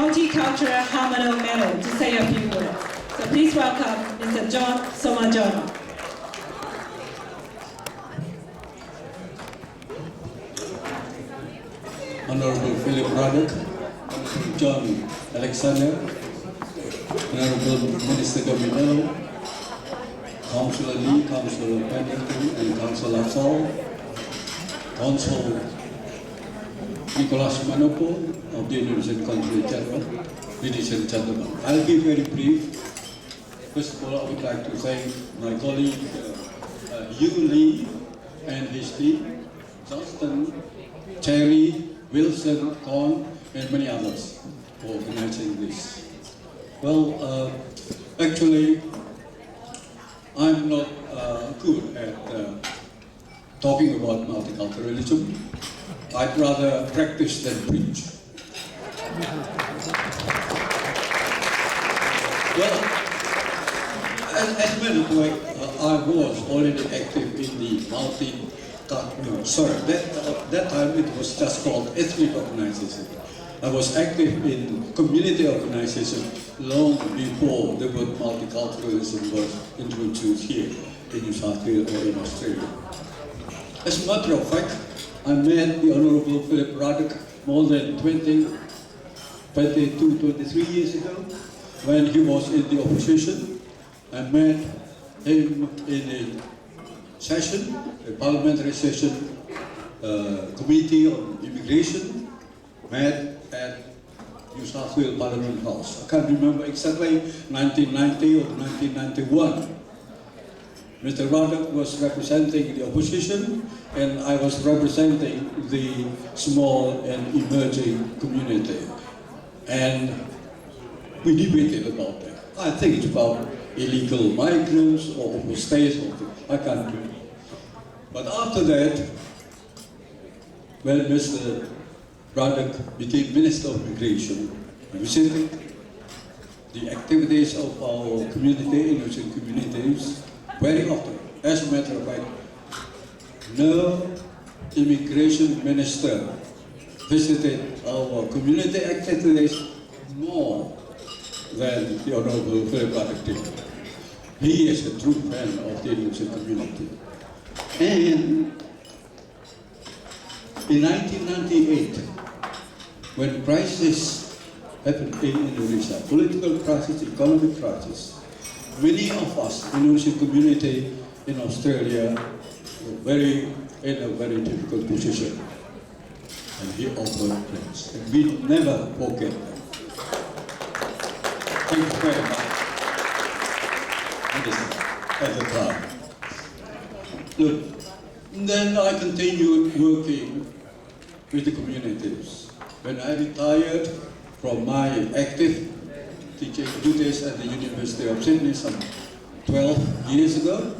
Multicultural Harmony Medal to say a few words. So please welcome Mr. Jon Soemarjono. Honorable Philip Ryde, John Alexander, Honorable Minister Bennelong, Councillor Lee, Councillor Bennelong, and Councillor Saul, Council Nicholas Manopo of the Indonesian Consulate General, ladies and gentlemen. I'll be very brief. First of all, I would like to thank my colleague Hugh Lee and his team, Johnston, Terry, Wilson, Con, and many others for organizing this. Well, actually, I'm not good at talking about multiculturalism. I'd rather practice than preach. Well, as a matter of fact, I was already active in the that time it was just called ethnic organization. I was active in community organization long before the word multiculturalism was introduced here in New South Wales or in Australia. As a matter of fact, I met the Honorable Philip Ryde more than 22, 23 years ago when he was in the opposition. I met him in a session, a parliamentary session, committee on immigration, met at New South Wales Parliament House. I can't remember exactly, 1990 or 1991. Mr. Ryde was representing the opposition and I was representing the small and emerging community. And we debated about that. I think it's about illegal migrants or overstays, I can't do it. But after that, when Mr. Ryde became Minister of Immigration, I visited the activities of our community, Indonesian communities, very often. As a matter of fact, no immigration minister visited our community activities more than the Honorable Philip Ryde did. He is a true friend of the Indonesian community. And in 1998, when crisis happened in Indonesia, political crisis, economic crisis, many of us, Indonesian community in Australia, were in a very difficult position. And he offered friends. And we never forget that. Thank you very much. At the time. Look, then I continued working with the communities. When I retired from my active teaching duties at the University of Sydney some 13 years ago,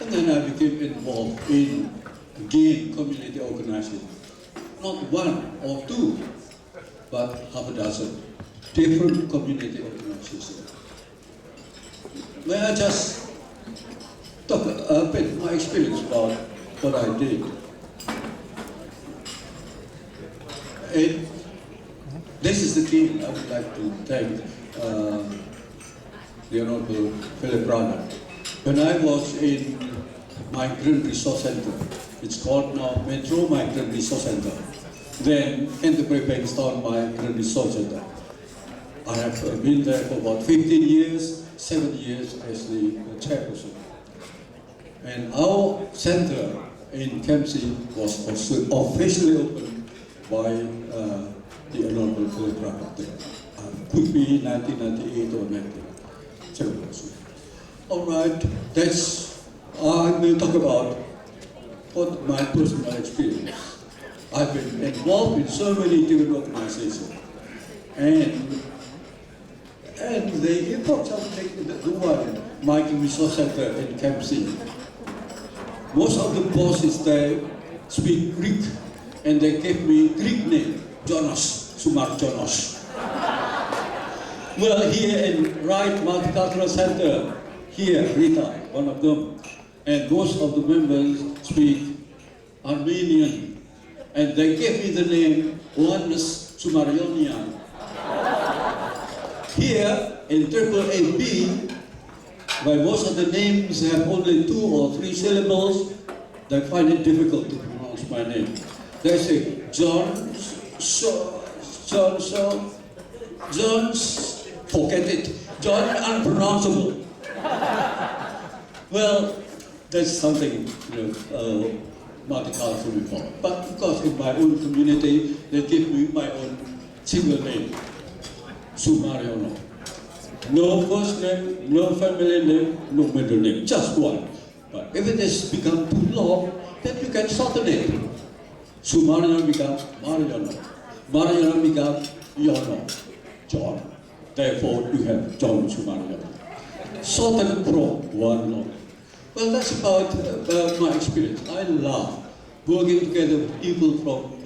and then I became involved in again community organizing. Not one or two, but half a dozen different community organizations. May I just talk a bit my experience about what I did? And this is the team I would like to thank the Honorable Philip Ryde. When I was in Migrant Resource Center, it's called now Metro Migrant Resource Center, then Canterbury Bankstown Migrant Resource Center. I have been there for about 15 years, 7 years as the chairperson. And our center in Kempsey was also officially opened by the Honorable Philip Ryde. Could be 1998 or 1997. All right, I will talk about what my personal experience. I've been involved in so many different organizations. And the for example, the one, Migrant Resource Center in Kempsey. Most of the bosses there speak Greek, and they gave me Greek name, Jon Soemarjono. Well, here in Ryde Multicultural Center, here, Rita, one of them, and most of the members speak Armenian, and they gave me the name Johannes Soemarjono. Here in AAAB, where most of the names have only 2 or 3 syllables, they find it difficult to pronounce my name. They say Jon forget it. Jon unpronounceable. Well, that's something multicultural before. But of course, in my own community, they give me my own single name, Soemarjono. No first name, no family name, no middle name, just one. But if it has become too long, then you can shorten it. Soemarjono becomes Marjono. Marjono becomes Jono, John. Therefore, you have Jon Soemarjono. Shortened from one long. Well, that's about my experience. I love working together with people from,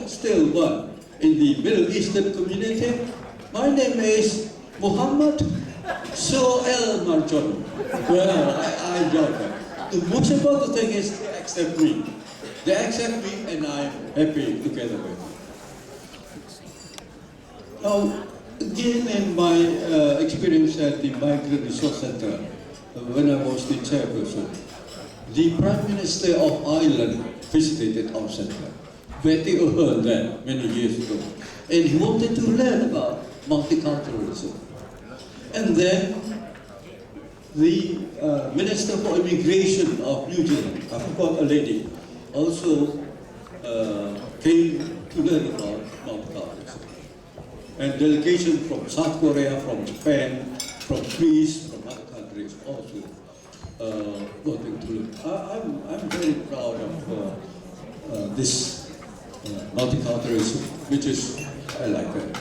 still one, in the Middle Eastern community. My name is Muhammad Soemarjono. Well, I enjoy that. The most important thing is they accept me. They accept me and I'm happy together with them. Now, again in my experience at the Migrant Resource Center, when I was the chairperson, the Prime Minister of Ireland visited our center. Betty heard that many years ago. And he wanted to learn about multiculturalism. And then the Minister for Immigration of New Zealand, I forgot a lady, also came to learn about multiculturalism. And delegation from South Korea, from Japan, from Greece, from other countries also wanting to learn. I'm very proud of this multiculturalism, which is, I like that,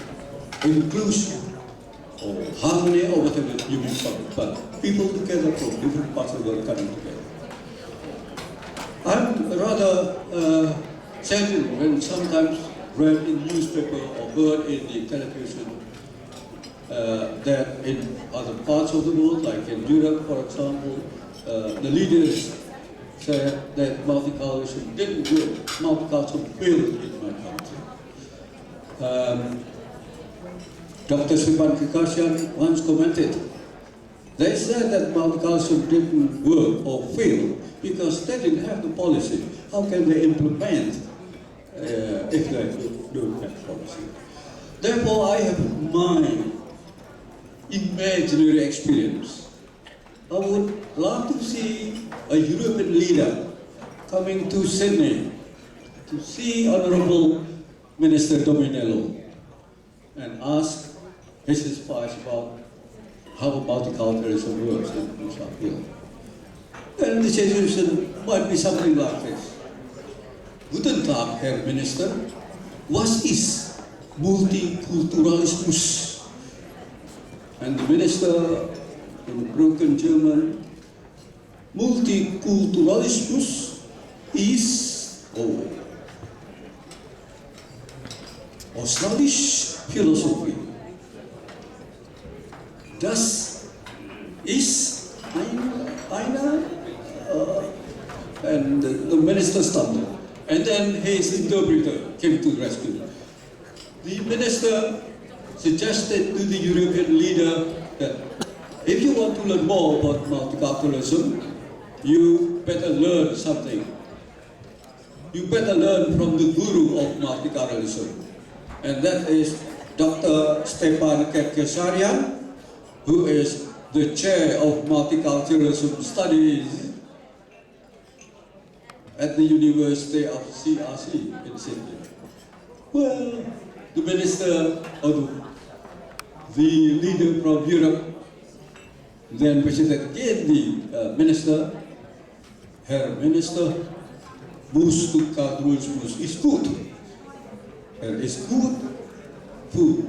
inclusion or harmony or whatever you may call it, but people together from different parts of the world coming together. I'm rather saddened when sometimes read in the newspaper or heard in the television that in other parts of the world, like in Europe, for example, the leaders said that multiculturalism didn't work. Multiculturalism failed in my country. Dr. Sivan Kikasyan once commented, they said that multiculturalism didn't work or fail because they didn't have the policy. How can they implement if they don't have policy? Therefore, I have my imaginary experience. I would love to see a European leader coming to Sydney to see Honorable Minister Bennelong and ask his advice about how multiculturalism works in New South Wales. And the situation might be something like this. Guten Tag, Herr Minister. Was ist Multikulturalismus? And the minister, in broken German, Multikulturalismus ist Australische Philosophie. Das ist eine, and the minister stumbled. And then his interpreter came to the rescue. The minister suggested to the European leader that if you want to learn more about multiculturalism, you better learn something. You better learn from the guru of multiculturalism. And that is Dr. Stefan Kerkesarian, who is the chair of multiculturalism studies at the University of CRC in Sydney. Well, the minister, or the leader from Europe, then visited again the minister. Herr Minister, Multikulturalismus ist gut. Is good food.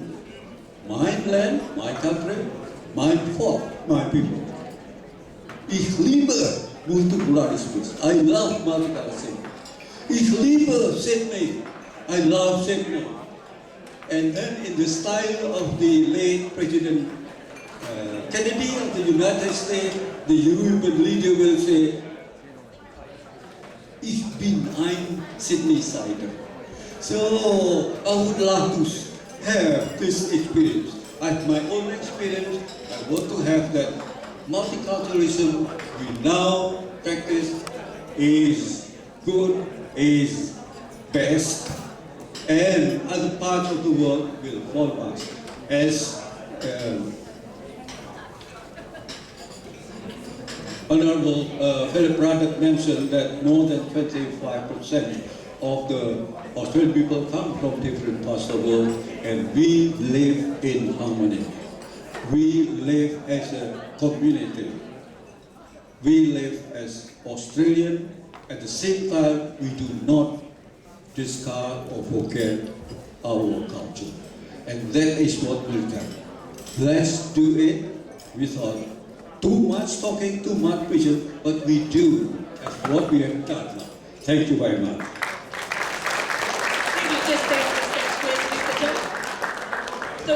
My land, my country, my folk, my people. Ich liebe Multikulturalismus. I love multiculturalism. Ich liebe Sydney. I love Sydney. And then in the style of the late President Kennedy of the United States, the European leader will say, Ich bin ein Sydney-Sider. So I would love to have this experience. I have my own experience. I want to have that multiculturalism we now practice is good, is best, and other parts of the world will follow us. As Honorable Philip Ryde mentioned that more than 25% of the Australian people come from different parts of the world, and we live in harmony. We live as a community. We live as Australian. At the same time, we do not discard or forget our culture. And that is what will come. Let's do it without too much talking, too much vision, but we do as what we have done now. Thank you very much.